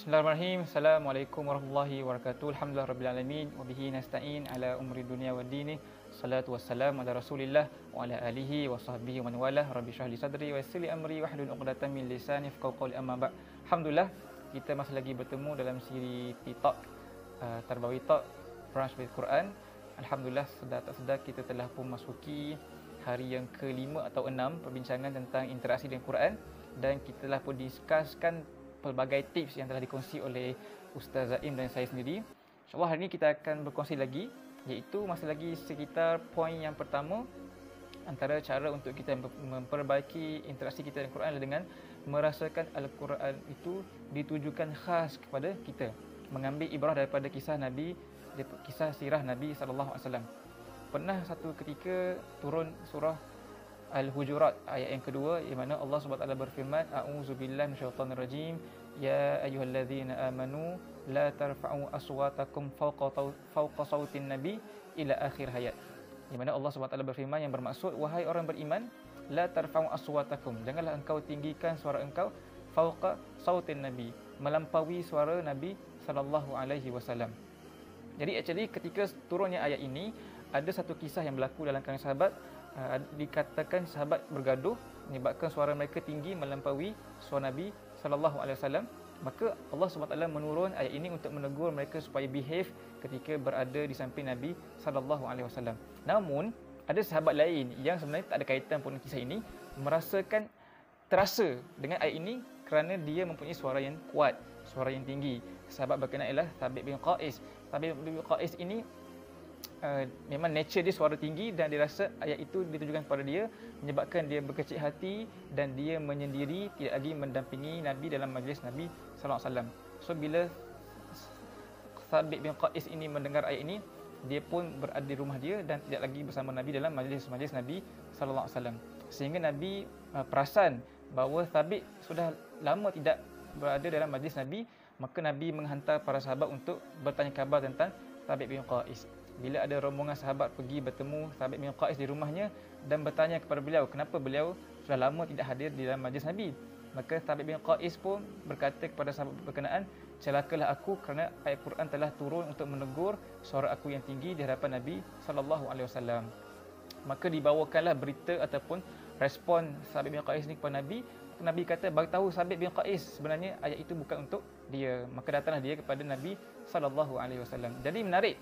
Bismillahirrahmanirrahim. Assalamualaikum warahmatullahi wabarakatuh. Alhamdulillah rabbil alamin wa bihi nasta'in ala umri dunya waddin. Salatu wassalamu ala Rasulillah wa ala alihi wa sahbihi wa man walah. Rabbi shrah li sadri wa yassir li amri wahlul 'uqdatam min lisani yafqahu qawli, amma ba'd. Alhamdulillah kita masih lagi bertemu dalam siri Talk, Tarbawi Talk Branch with Quran. Alhamdulillah sedar tak sedar kita telah pun masuki hari yang ke-5 atau 6 perbincangan tentang interaksi dengan Quran, dan kita telah pun diskuskan pelbagai tips yang telah dikongsi oleh Ustaz Zaim dan saya sendiri. InsyaAllah hari ini kita akan berkongsi lagi, iaitu masih lagi sekitar poin yang pertama. Antara cara untuk kita memperbaiki interaksi kita dengan Quran adalah dengan merasakan Al-Quran itu ditujukan khas kepada kita, mengambil ibrah daripada kisah Nabi, kisah sirah Nabi SAW. Pernah satu ketika turun surah Al-Hujurat ayat yang kedua, di mana Allah SWT berfirman, A'udzubillahi minasyaitonir rajim, ya ayyuhallazina amanu la tarfa'u aswatakum fawqa sautin nabi ila akhir hayat. Di mana Allah SWT berfirman yang bermaksud, wahai orang beriman, la tarfa'u aswatakum, janganlah engkau tinggikan suara engkau fawqa sautin nabi, melampaui suara Nabi sallallahu alaihi wasallam. Jadi actually ketika turunnya ayat ini, ada satu kisah yang berlaku dalam kalangan sahabat. Dikatakan sahabat bergaduh menyebabkan suara mereka tinggi melampaui suara Nabi sallallahu alaihi wasallam. Maka Allah SWT menurun ayat ini untuk menegur mereka supaya behave ketika berada di samping Nabi sallallahu alaihi wasallam. Namun ada sahabat lain yang sebenarnya tak ada kaitan pun dengan kisah ini, merasakan terasa dengan ayat ini kerana dia mempunyai suara yang kuat, suara yang tinggi. Sahabat berkenaan ialah Thabit bin Qais. Thabit bin Qais ini memang nature dia suara tinggi, dan dia rasa ayat itu ditujukan kepada dia, menyebabkan dia berkecil hati dan dia menyendiri, tidak lagi mendampingi Nabi dalam majlis Nabi sallallahu alaihi wasallam. So bila Thabit bin Qais ini mendengar ayat ini, dia pun berada di rumah dia dan tidak lagi bersama Nabi dalam majlis-majlis Nabi sallallahu alaihi wasallam. Sehingga Nabi perasan bahawa Thabit sudah lama tidak berada dalam majlis Nabi, maka Nabi menghantar para sahabat untuk bertanya khabar tentang Thabit bin Qais. Bila ada rombongan sahabat pergi bertemu Thabit bin Qais di rumahnya dan bertanya kepada beliau kenapa beliau sudah lama tidak hadir di dalam majlis Nabi, maka Thabit bin Qais pun berkata kepada sahabat berkenaan, celakalah aku kerana ayat Quran telah turun untuk menegur suara aku yang tinggi di hadapan Nabi sallallahu alaihi wasallam. Maka dibawakanlah berita ataupun respon Thabit bin Qais ni kepada Nabi. Nabi kata, beritahu Thabit bin Qais sebenarnya ayat itu bukan untuk dia. Maka datanglah dia kepada Nabi sallallahu alaihi wasallam. Jadi menarik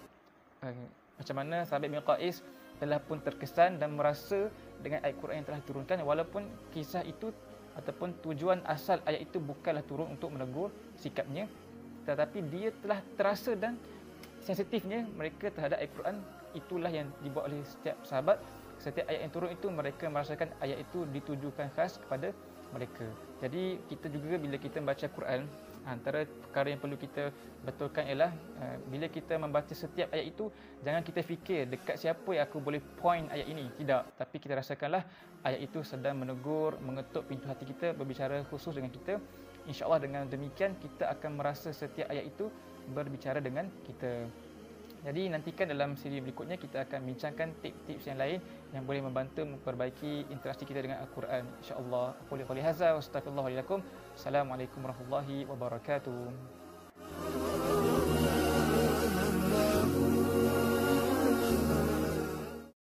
macam mana Thabit bin Qais telah pun terkesan dan merasa dengan ayat Quran yang telah diturunkan, walaupun kisah itu ataupun tujuan asal ayat itu bukanlah turun untuk menegur sikapnya, tetapi dia telah terasa dan sensitifnya mereka terhadap ayat Quran. Itulah yang dibuat oleh setiap sahabat. Setiap ayat yang turun itu mereka merasakan ayat itu ditujukan khas kepada mereka. Jadi kita juga bila kita membaca Quran, antara perkara yang perlu kita betulkan ialah bila kita membaca setiap ayat itu, jangan kita fikir dekat siapa yang aku boleh point ayat ini. Tidak, tapi kita rasakanlah ayat itu sedang menegur, mengetuk pintu hati kita, berbicara khusus dengan kita. InsyaAllah dengan demikian kita akan merasa setiap ayat itu berbicara dengan kita. Jadi nantikan dalam siri berikutnya kita akan bincangkan tips-tips yang lain yang boleh membantu memperbaiki interaksi kita dengan Al-Quran. InsyaAllah. Aku lihat hadza wa astaghfirullah wa lakum. Assalamualaikum warahmatullahi wabarakatuh.